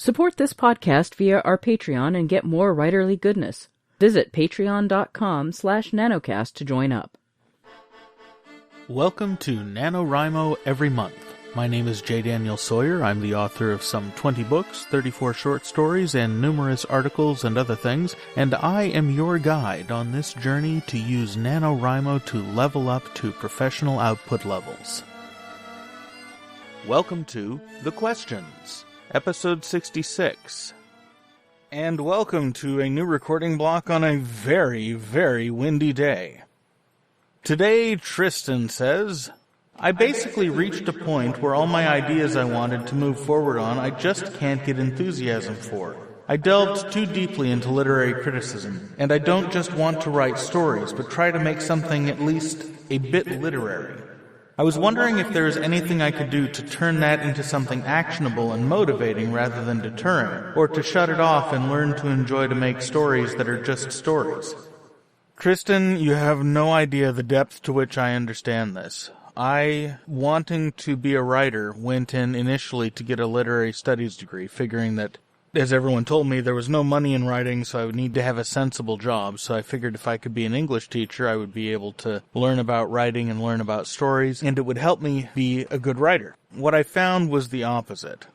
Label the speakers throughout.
Speaker 1: Support this podcast via our Patreon and get more writerly goodness. Visit patreon.com/nanocast to join up.
Speaker 2: Welcome to NaNoWriMo Every Month. My name is J. Daniel Sawyer. I'm the author of some 20 books, 34 short stories, and numerous articles and other things, and I am your guide on this journey to use NaNoWriMo to level up to professional output levels. Welcome to The Questions, Episode 66. And welcome to a new recording block on a very, very windy day. Today, Tristan says, I basically reached a point where all my ideas I wanted to move forward on I just can't get enthusiasm for. I delved too deeply into literary criticism, and I don't just want to write stories, but try to make something at least a bit literary. I was wondering if there is anything I could do to turn that into something actionable and motivating rather than deterring, or to shut it off and learn to enjoy to make stories that are just stories. Tristan, you have no idea the depth to which I understand this. I, wanting to be a writer, went in initially to get a literary studies degree, figuring that, as everyone told me, there was no money in writing, so I would need to have a sensible job. So I figured if I could be an English teacher, I would be able to learn about writing and learn about stories, and it would help me be a good writer. What I found was the opposite.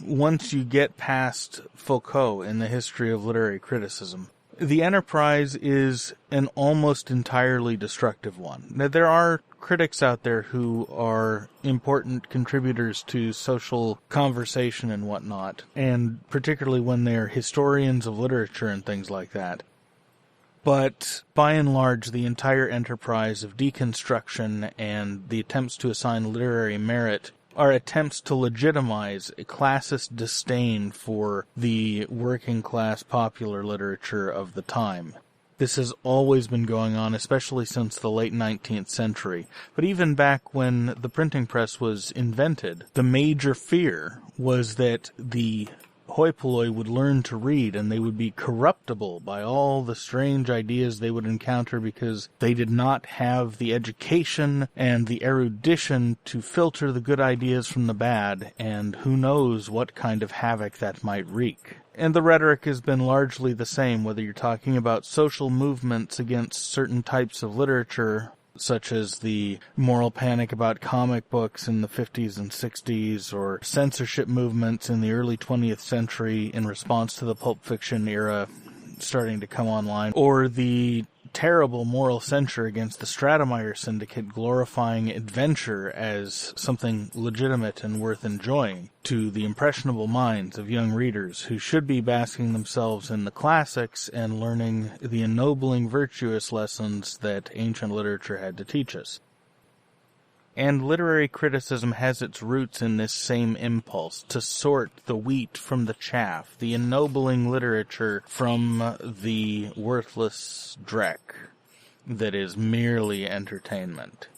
Speaker 2: Once you get past Foucault in the history of literary criticism, the enterprise is an almost entirely destructive one. Now, there are critics out there who are important contributors to social conversation and whatnot, and particularly when they're historians of literature and things like that. But by and large, the entire enterprise of deconstruction and the attempts to assign literary merit are attempts to legitimize a classist disdain for the working-class popular literature of the time. This has always been going on, especially since the late 19th century. But even back when the printing press was invented, the major fear was that the hoi polloi would learn to read, and they would be corruptible by all the strange ideas they would encounter because they did not have the education and the erudition to filter the good ideas from the bad, and who knows what kind of havoc that might wreak. And the rhetoric has been largely the same, whether you're talking about social movements against certain types of literature, such as the moral panic about comic books in the 50s and 60s, or censorship movements in the early 20th century in response to the pulp fiction era starting to come online, or the terrible moral censure against the Stratemeyer Syndicate glorifying adventure as something legitimate and worth enjoying to the impressionable minds of young readers who should be basking themselves in the classics and learning the ennobling virtuous lessons that ancient literature had to teach us. And literary criticism has its roots in this same impulse to sort the wheat from the chaff, the ennobling literature from the worthless dreck that is merely entertainment.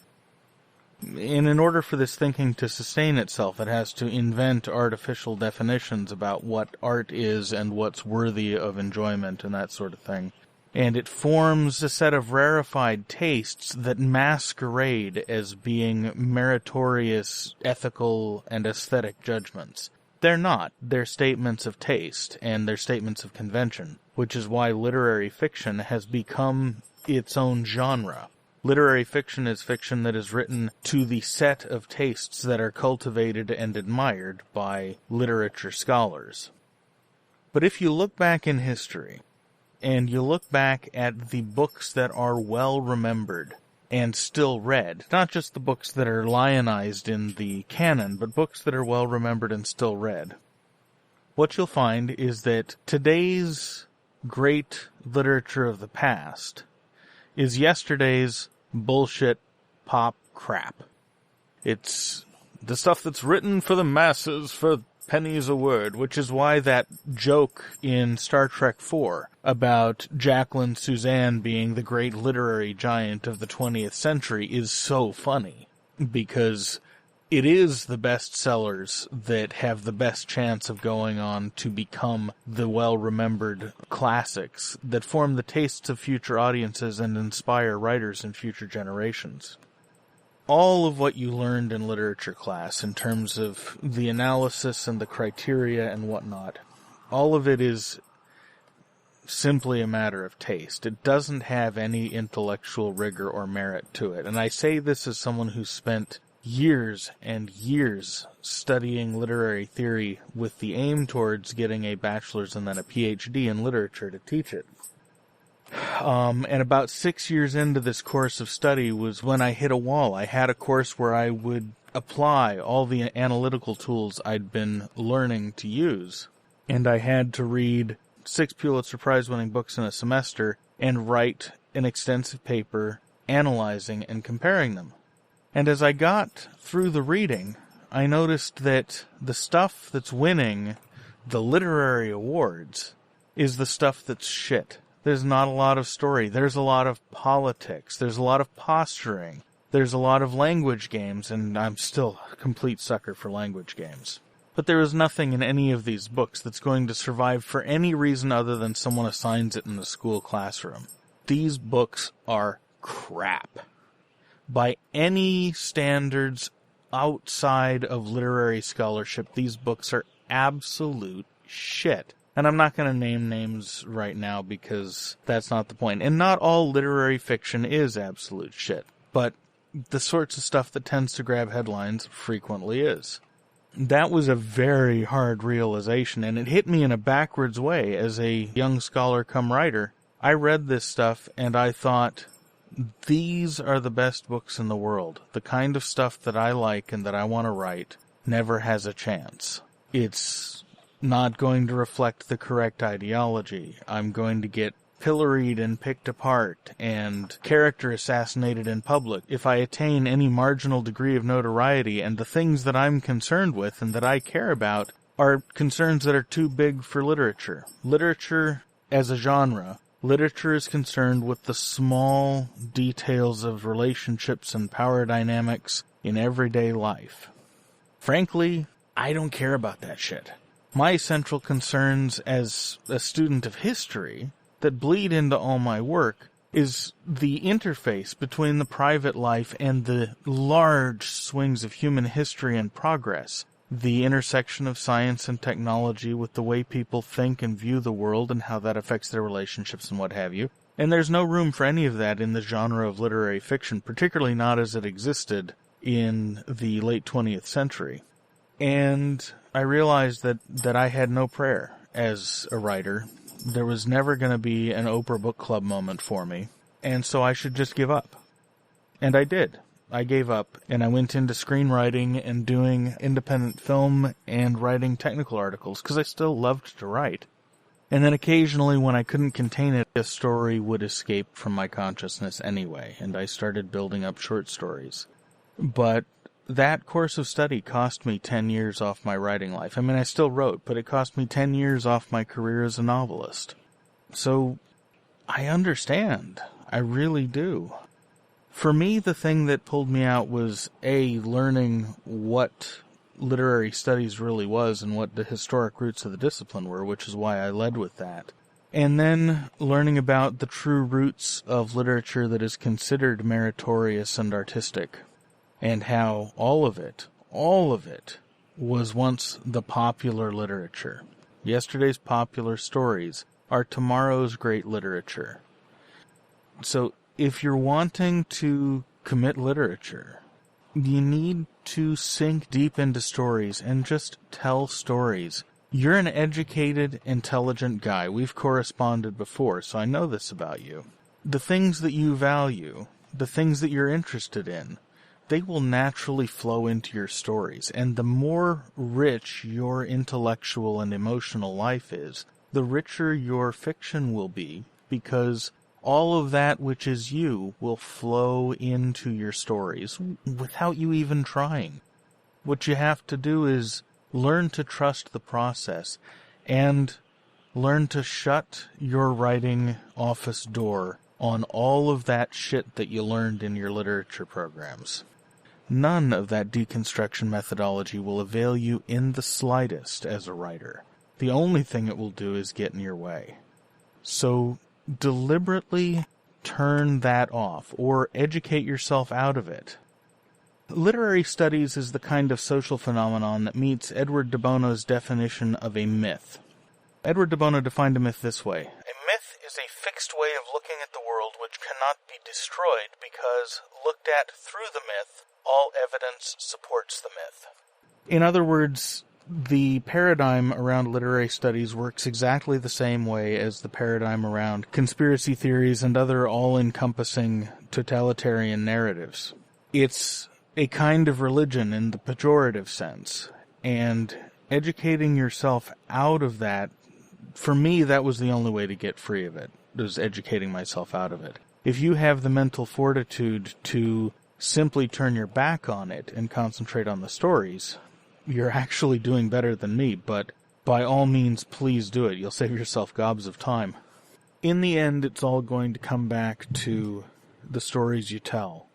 Speaker 2: And in order for this thinking to sustain itself, it has to invent artificial definitions about what art is and what's worthy of enjoyment and that sort of thing. And it forms a set of rarefied tastes that masquerade as being meritorious, ethical, and aesthetic judgments. They're not. They're statements of taste, and they're statements of convention, which is why literary fiction has become its own genre. Literary fiction is fiction that is written to the set of tastes that are cultivated and admired by literature scholars. But if you look back in history, and you look back at the books that are well remembered and still read, not just the books that are lionized in the canon, but books that are well remembered and still read, what you'll find is that today's great literature of the past is yesterday's bullshit pop crap. It's the stuff that's written for the masses for pennies a word, which is why that joke in Star Trek IV about Jacqueline Suzanne being the great literary giant of the 20th century is so funny, because it is the bestsellers that have the best chance of going on to become the well-remembered classics that form the tastes of future audiences and inspire writers in future generations. all of what you learned in literature class in terms of the analysis and the criteria and whatnot, all of it is simply a matter of taste. It doesn't have any intellectual rigor or merit to it. And I say this as someone who spent years and years studying literary theory with the aim towards getting a bachelor's and then a PhD in literature to teach it. And about 6 years into this course of study was when I hit a wall. I had a course where I would apply all the analytical tools I'd been learning to use. And I had to read 6 Pulitzer Prize-winning books in a semester and write an extensive paper analyzing and comparing them. And as I got through the reading, I noticed that the stuff that's winning the literary awards is the stuff that's shit. There's not a lot of story. There's a lot of politics. There's a lot of posturing. There's a lot of language games, and I'm still a complete sucker for language games. But there is nothing in any of these books that's going to survive for any reason other than someone assigns it in the school classroom. These books are crap. By any standards outside of literary scholarship, these books are absolute shit. And I'm not going to name names right now because that's not the point. And not all literary fiction is absolute shit. But the sorts of stuff that tends to grab headlines frequently is. That was a very hard realization, and it hit me in a backwards way as a young scholar come writer. I read this stuff, and I thought, these are the best books in the world. The kind of stuff that I like and that I want to write never has a chance. It's not going to reflect the correct ideology. I'm going to get pilloried and picked apart and character assassinated in public if I attain any marginal degree of notoriety, and the things that I'm concerned with and that I care about are concerns that are too big for literature. Literature as a genre, literature is concerned with the small details of relationships and power dynamics in everyday life. Frankly, I don't care about that shit. My central concerns as a student of history that bleed into all my work is the interface between the private life and the large swings of human history and progress, the intersection of science and technology with the way people think and view the world and how that affects their relationships and what have you. And there's no room for any of that in the genre of literary fiction, particularly not as it existed in the late 20th century. And I realized that I had no prayer as a writer. There was never going to be an Oprah Book Club moment for me, and so I should just give up. And I did. I gave up, and I went into screenwriting and doing independent film and writing technical articles, because I still loved to write. And then occasionally, when I couldn't contain it, a story would escape from my consciousness anyway, and I started building up short stories. But that course of study cost me 10 years off my writing life. I mean, I still wrote, but it cost me 10 years off my career as a novelist. So, I understand. I really do. For me, the thing that pulled me out was, A, learning what literary studies really was and what the historic roots of the discipline were, which is why I led with that. And then learning about the true roots of literature that is considered meritorious and artistic. And how all of it was once the popular literature. Yesterday's popular stories are tomorrow's great literature. So if you're wanting to commit literature, you need to sink deep into stories and just tell stories. You're an educated, intelligent guy. We've corresponded before, so I know this about you. The things that you value, the things that you're interested in, they will naturally flow into your stories, and the more rich your intellectual and emotional life is, the richer your fiction will be, because all of that which is you will flow into your stories without you even trying. What you have to do is learn to trust the process, and learn to shut your writing office door on all of that shit that you learned in your literature programs. None of that deconstruction methodology will avail you in the slightest as a writer. The only thing it will do is get in your way. So deliberately turn that off, or educate yourself out of it. Literary studies is the kind of social phenomenon that meets Edward de Bono's definition of a myth. Edward de Bono defined a myth this way: a myth is a fixed way of looking at the world which cannot be destroyed because, looked at through the myth, all evidence supports the myth. In other words, the paradigm around literary studies works exactly the same way as the paradigm around conspiracy theories and other all-encompassing totalitarian narratives. It's a kind of religion in the pejorative sense, and educating yourself out of that, for me, that was the only way to get free of it, was educating myself out of it. If you have the mental fortitude to simply turn your back on it and concentrate on the stories, you're actually doing better than me, but by all means, please do it. You'll save yourself gobs of time. In the end, it's all going to come back to the stories you tell.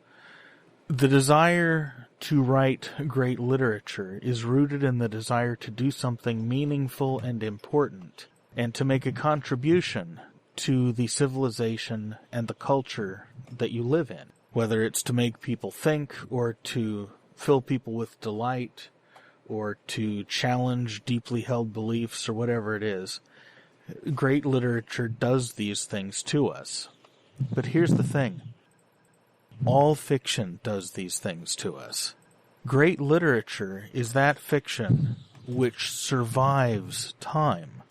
Speaker 2: The desire to write great literature is rooted in the desire to do something meaningful and important, and to make a contribution to the civilization and the culture that you live in, whether it's to make people think, or to fill people with delight, or to challenge deeply held beliefs, or whatever it is. Great literature does these things to us. But here's the thing. All fiction does these things to us. Great literature is that fiction which survives time,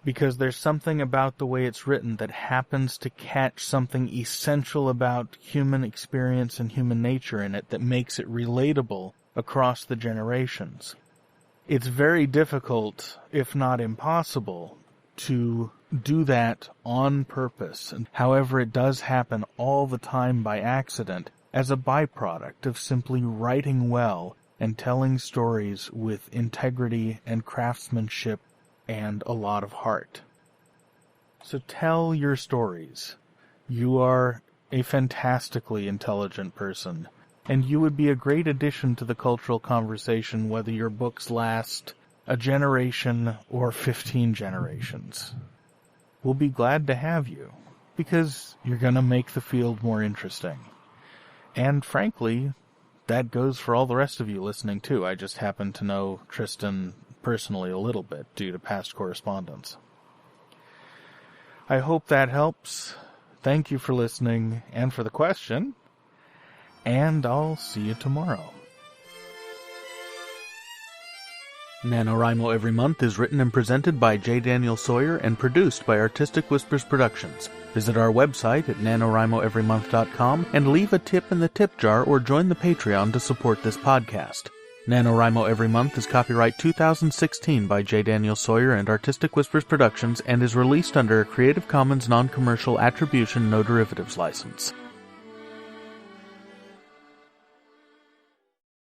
Speaker 2: because there's something about the way it's written that happens to catch something essential about human experience and human nature in it that makes it relatable across the generations. It's very difficult, if not impossible, to do that on purpose. However, it does happen all the time by accident as a byproduct of simply writing well and telling stories with integrity and craftsmanship and a lot of heart. So tell your stories. You are a fantastically intelligent person, and you would be a great addition to the cultural conversation whether your books last a generation or 15 generations. We'll be glad to have you, because you're going to make the field more interesting. And frankly, that goes for all the rest of you listening too. I just happen to know Tristan personally a little bit due to past correspondence. I hope that helps. Thank you for listening and for the question, and I'll see you tomorrow. NaNoWriMo Every Month is written and presented by J. Daniel Sawyer and produced by Artistic Whispers Productions. Visit our website at nanowrimoeverymonth.com and leave a tip in the tip jar or join the Patreon to support this podcast. NaNoWriMo Every Month is copyright 2016 by J. Daniel Sawyer and Artistic Whispers Productions and is released under a Creative Commons Non-Commercial Attribution No Derivatives license.